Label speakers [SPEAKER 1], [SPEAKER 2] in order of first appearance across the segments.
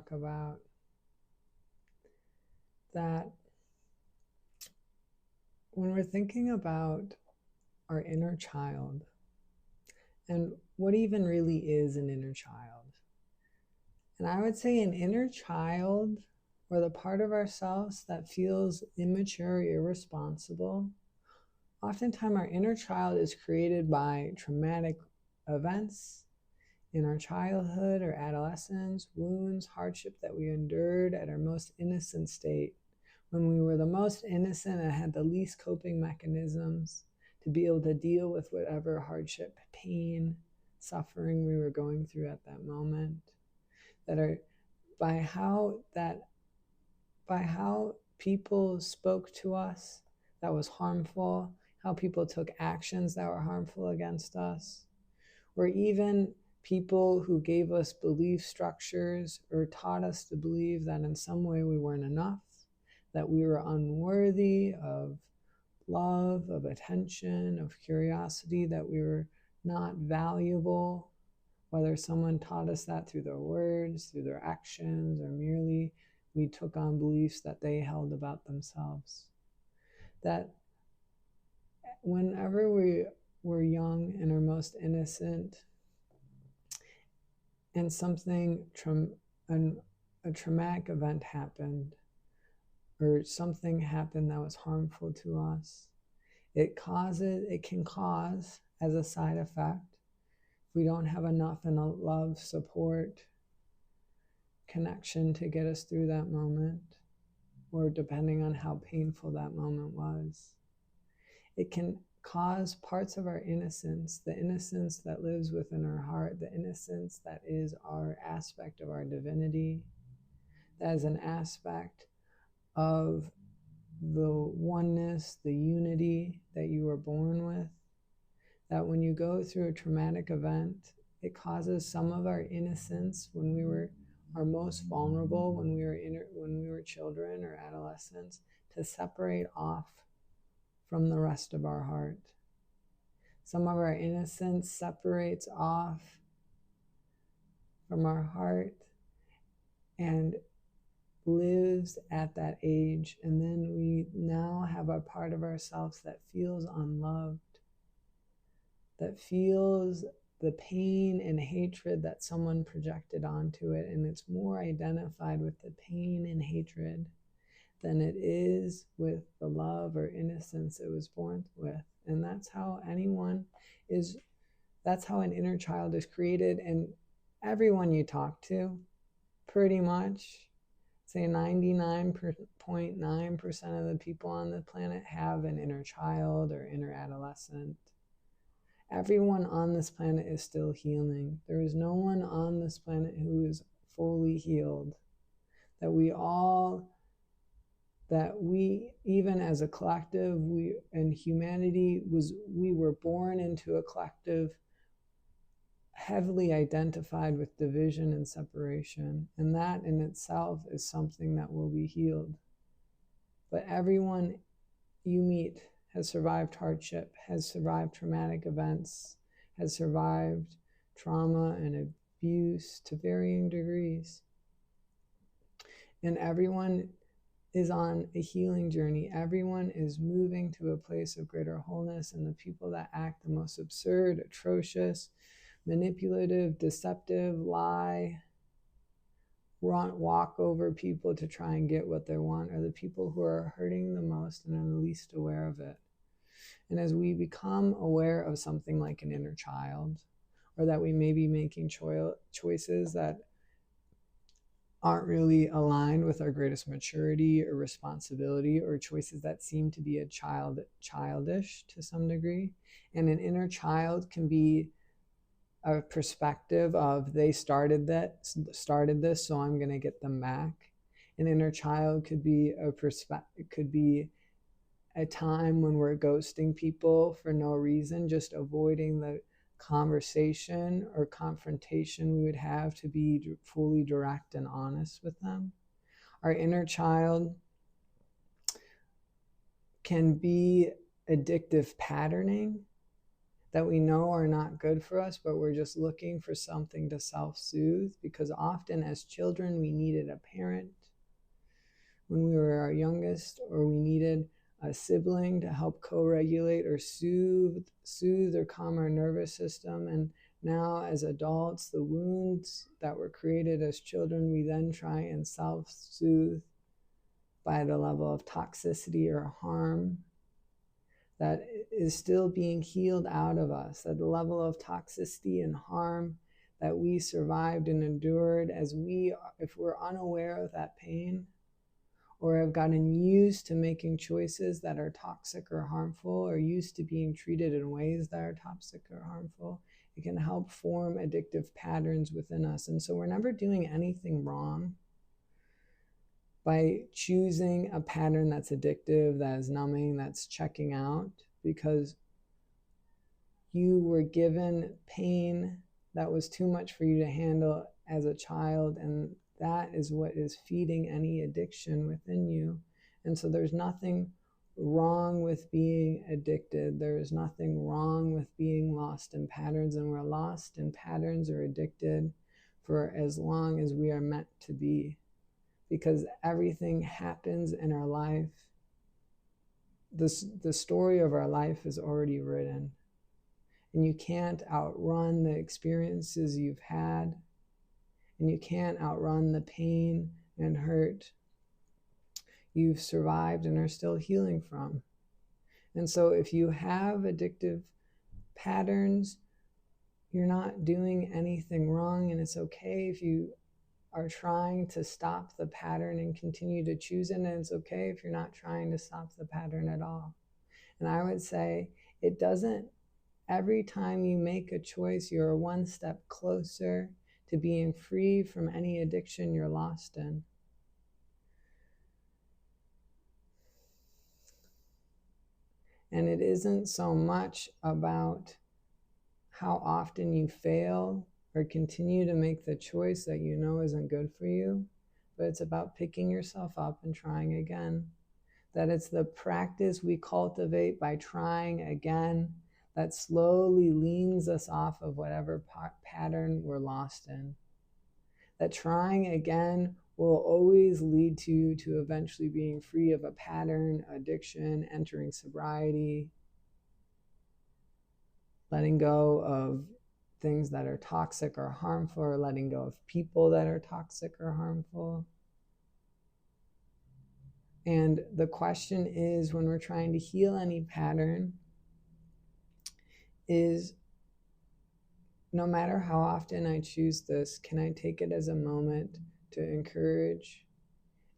[SPEAKER 1] talk about that when we're thinking about our inner child and what even really is an inner child. And I would say an inner child, or the part of ourselves that feels immature, irresponsible, oftentimes our inner child is created by traumatic events in our childhood or adolescence, wounds, hardship that we endured at our most innocent state, when we were the most innocent and had the least coping mechanisms to be able to deal with whatever hardship, pain, suffering we were going through at that moment. That are by how people spoke to us that was harmful, how people took actions that were harmful against us, or even people who gave us belief structures or taught us to believe that in some way we weren't enough, that we were unworthy of love, of attention, of curiosity, that we were not valuable, whether someone taught us that through their words, through their actions, or merely we took on beliefs that they held about themselves. That whenever we were young and our most innocent, and something, a traumatic event happened, or something happened that was harmful to us, it can cause, as a side effect, if we don't have enough in a love, support, connection to get us through that moment, or depending on how painful that moment was, it can cause parts of our innocence, the innocence that lives within our heart, the innocence that is our aspect of our divinity, that is an aspect of the oneness, the unity that you were born with, that when you go through a traumatic event, it causes some of our innocence when we were our most vulnerable, when we were children or adolescents, to separate off from the rest of our heart. Some of our innocence separates off from our heart and lives at that age, and then we now have a part of ourselves that feels unloved, that feels the pain and hatred that someone projected onto it, and it's more identified with the pain and hatred than it is with the love or innocence it was born with. And that's how that's how an inner child is created. And everyone you talk to, pretty much, say 99.9% of the people on the planet have an inner child or inner adolescent. Everyone on this planet is still healing. There is no one on this planet who is fully healed. That we, even as a collective, and humanity we were born into a collective heavily identified with division and separation. And that in itself is something that will be healed. But everyone you meet has survived hardship, has survived traumatic events, has survived trauma and abuse to varying degrees. And everyone is on a healing journey. Everyone is moving to a place of greater wholeness, and the people that act the most absurd, atrocious, manipulative, deceptive, lie, walk over people to try and get what they want are the people who are hurting the most and are the least aware of it. And as we become aware of something like an inner child, or that we may be making choices that aren't really aligned with our greatest maturity or responsibility, or choices that seem to be childish to some degree. And an inner child can be a perspective of they started this, so I'm going to get them back. An inner child could be a time when we're ghosting people for no reason, just avoiding the conversation or confrontation we would have to be fully direct and honest with them. Our inner child can be addictive patterning, that we know are not good for us, but we're just looking for something to self-soothe, because often as children we needed a parent when we were our youngest, or we needed a sibling to help co-regulate or soothe or calm our nervous system. And now as adults, the wounds that were created as children, we then try and self-soothe by the level of toxicity or harm that is still being healed out of us, at the level of toxicity and harm that we survived and endured, if we're unaware of that pain, or have gotten used to making choices that are toxic or harmful, or used to being treated in ways that are toxic or harmful, it can help form addictive patterns within us. And so we're never doing anything wrong by choosing a pattern that's addictive, that is numbing, that's checking out, because you were given pain that was too much for you to handle as a child, and that is what is feeding any addiction within you. And so there's nothing wrong with being addicted. There is nothing wrong with being lost in patterns, and we're lost in patterns or addicted for as long as we are meant to be, because everything happens in our life. The story of our life is already written, and you can't outrun the experiences you've had, and you can't outrun the pain and hurt you've survived and are still healing from. And so if you have addictive patterns, you're not doing anything wrong, and it's okay if you are trying to stop the pattern and continue to choose it, and it's okay if you're not trying to stop the pattern at all. And I would say it doesn't, every time you make a choice, you're one step closer to being free from any addiction you're lost in. And it isn't so much about how often you fail or continue to make the choice that you know isn't good for you, but it's about picking yourself up and trying again. That it's the practice we cultivate by trying again that slowly leans us off of whatever pattern we're lost in. That trying again will always lead to eventually being free of a pattern, addiction, entering sobriety, letting go of things that are toxic or harmful, or letting go of people that are toxic or harmful. And the question is, when we're trying to heal any pattern, is no matter how often I choose this, can I take it as a moment to encourage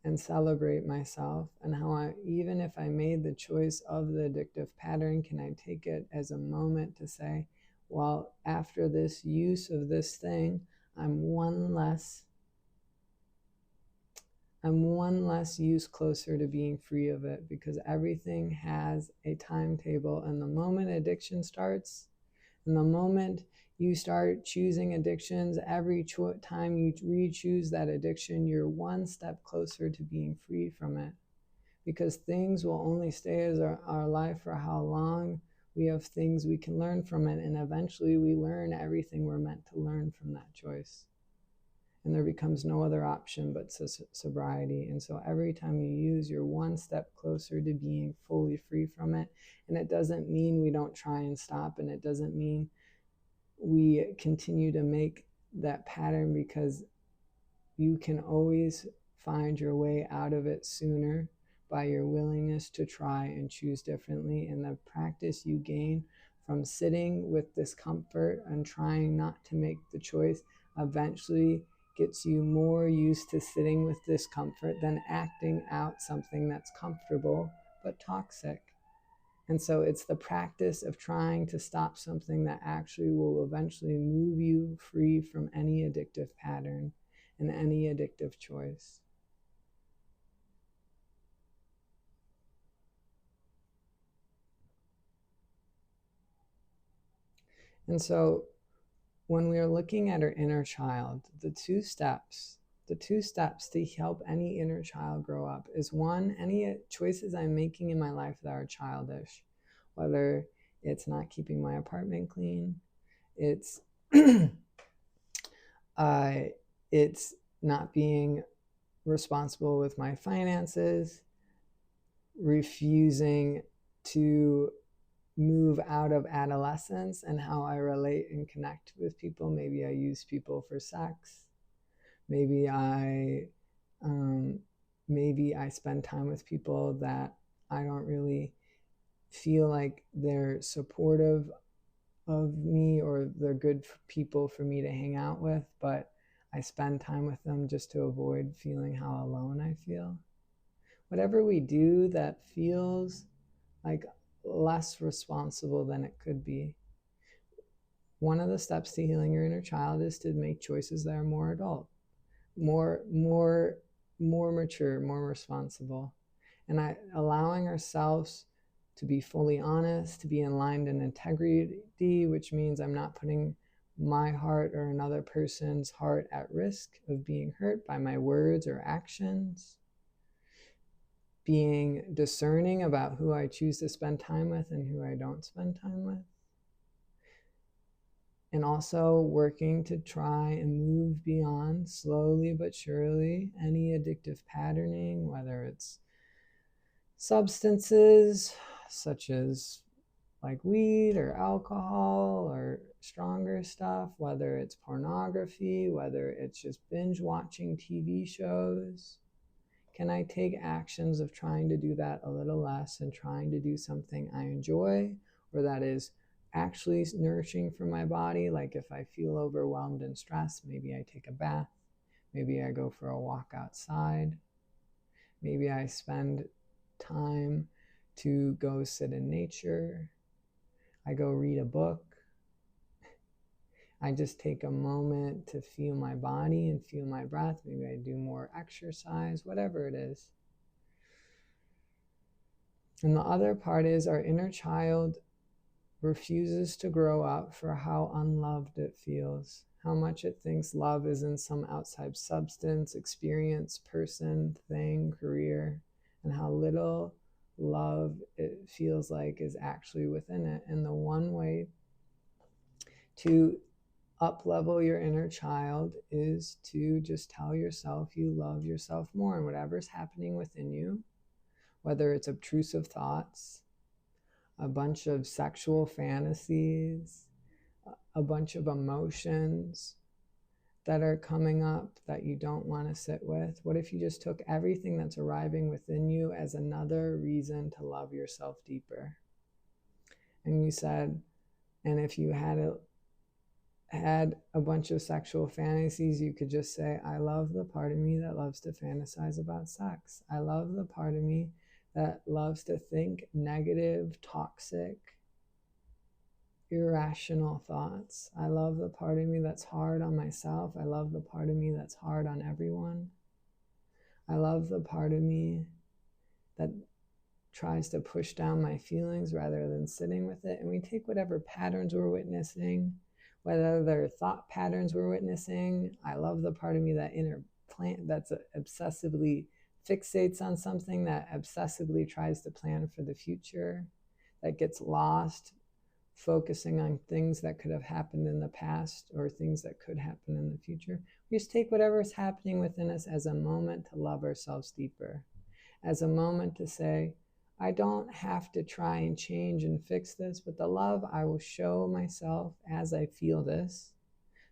[SPEAKER 1] and celebrate myself? And how even if I made the choice of the addictive pattern, can I take it as a moment to say, well, after this use of this thing, I'm one less use closer to being free of it, because everything has a timetable. And the moment addiction starts, and the moment you start choosing addictions, every time you re-choose that addiction, you're one step closer to being free from it. Because things will only stay as our life for how long we have things we can learn from it. And eventually we learn everything we're meant to learn from that choice. And there becomes no other option but sobriety. And so every time you use, you're one step closer to being fully free from it. And it doesn't mean we don't try and stop, and it doesn't mean we continue to make that pattern, because you can always find your way out of it sooner by your willingness to try and choose differently. And the practice you gain from sitting with discomfort and trying not to make the choice eventually gets you more used to sitting with discomfort than acting out something that's comfortable but toxic. And so it's the practice of trying to stop something that actually will eventually move you free from any addictive pattern and any addictive choice. And so when we are looking at our inner child, the two steps to help any inner child grow up is, one, any choices I'm making in my life that are childish, whether It's not keeping my apartment clean. It's it's not being responsible with my finances, refusing to move out of adolescence and how I relate and connect with people. Maybe I use people for sex. Maybe I spend time with people that I don't really feel like they're supportive of me or they're good people for me to hang out with, but I spend time with them just to avoid feeling how alone I feel. Whatever we do that feels like less responsible than it could be. One of the steps to healing your inner child is to make choices that are more adult, more mature, more responsible. And allowing ourselves to be fully honest, to be in line in integrity, which means I'm not putting my heart or another person's heart at risk of being hurt by my words or actions. Being discerning about who I choose to spend time with and who I don't spend time with. And also working to try and move beyond, slowly but surely, any addictive patterning, whether it's substances such as like weed or alcohol or stronger stuff, whether it's pornography, whether it's just binge watching TV shows. Can I take actions of trying to do that a little less and trying to do something I enjoy or that is actually nourishing for my body? Like if I feel overwhelmed and stressed, maybe I take a bath. Maybe I go for a walk outside. Maybe I spend time to go sit in nature. I go read a book. I just take a moment to feel my body and feel my breath. Maybe I do more exercise, whatever it is. And the other part is our inner child refuses to grow up for how unloved it feels, how much it thinks love is in some outside substance, experience, person, thing, career, and how little love it feels like is actually within it. And the one way to up-level your inner child is to just tell yourself you love yourself more, and whatever's happening within you, whether it's obtrusive thoughts, a bunch of sexual fantasies, a bunch of emotions that are coming up that you don't want to sit with. What if you just took everything that's arriving within you as another reason to love yourself deeper? And you said, and if you had a bunch of sexual fantasies, you could just say, I love the part of me that loves to fantasize about sex. I love the part of me that loves to think negative, toxic, irrational thoughts. I love the part of me that's hard on myself. I love the part of me that's hard on everyone. I love the part of me that tries to push down my feelings rather than sitting with it. And we take whatever patterns we're witnessing, whether they're thought patterns we're witnessing. I love the part of me that that's obsessively fixates on something, that obsessively tries to plan for the future, that gets lost focusing on things that could have happened in the past or things that could happen in the future. We just take whatever is happening within us as a moment to love ourselves deeper, as a moment to say, I don't have to try and change and fix this, but the love I will show myself as I feel this.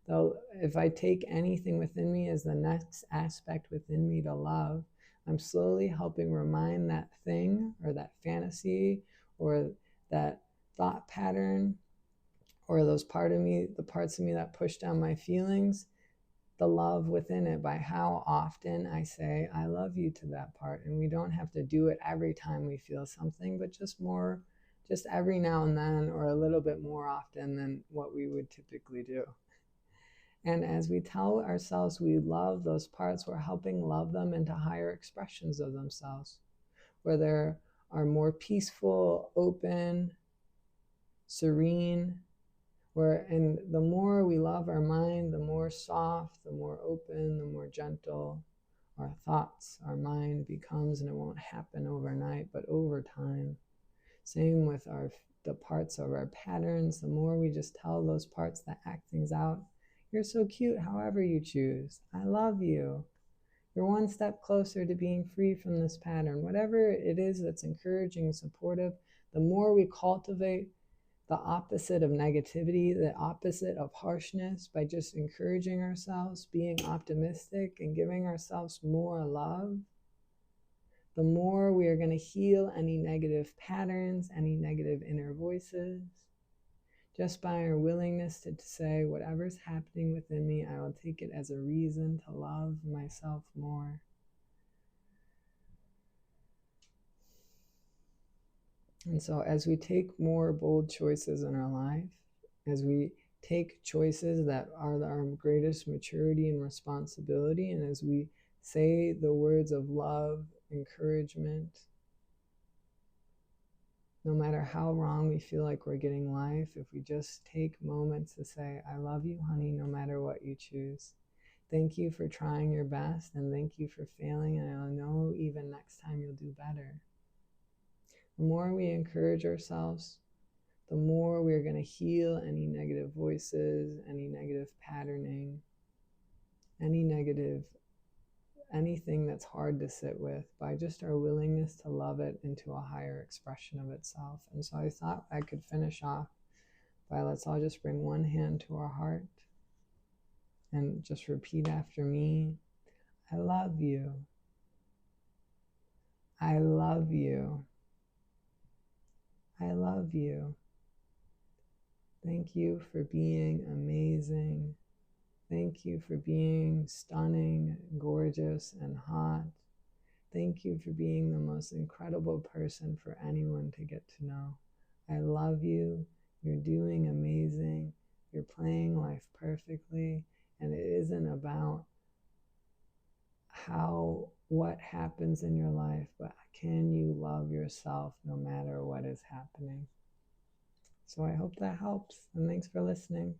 [SPEAKER 1] Though if I take anything within me as the next aspect within me to love, I'm slowly helping remind that thing or that fantasy or that thought pattern or those parts of me that push down my feelings, the love within it by how often I say I love you to that part. And we don't have to do it every time we feel something, but just every now and then, or a little bit more often than what we would typically do. And as we tell ourselves we love those parts, we're helping love them into higher expressions of themselves, where they are more peaceful, open, serene, and the more we love our mind, the more soft, the more open, the more gentle our thoughts, our mind becomes. And it won't happen overnight, but over time. Same with our the parts of our patterns, the more we just tell those parts that act things out, you're so cute however you choose. I love you. You're one step closer to being free from this pattern. Whatever it is that's encouraging, supportive, the more we cultivate the opposite of negativity, the opposite of harshness, by just encouraging ourselves, being optimistic, and giving ourselves more love, the more we are going to heal any negative patterns, any negative inner voices, just by our willingness to say, whatever's happening within me, I will take it as a reason to love myself more. And so as we take more bold choices in our life, as we take choices that are our greatest maturity and responsibility, and as we say the words of love, encouragement, no matter how wrong we feel like we're getting life, if we just take moments to say, I love you, honey, no matter what you choose. Thank you for trying your best, and thank you for failing, and I know even next time you'll do better. The more we encourage ourselves, the more we're going to heal any negative voices, any negative patterning, anything that's hard to sit with, by just our willingness to love it into a higher expression of itself. And so I thought I could finish off by, let's all just bring one hand to our heart and just repeat after me. I love you. I love you. I love you. Thank you for being amazing. Thank you for being stunning, gorgeous, and hot. Thank you for being the most incredible person for anyone to get to know. I love you. You're doing amazing. You're playing life perfectly. And it isn't about what happens in your life, but can you love yourself no matter what is happening? So I hope that helps, and thanks for listening.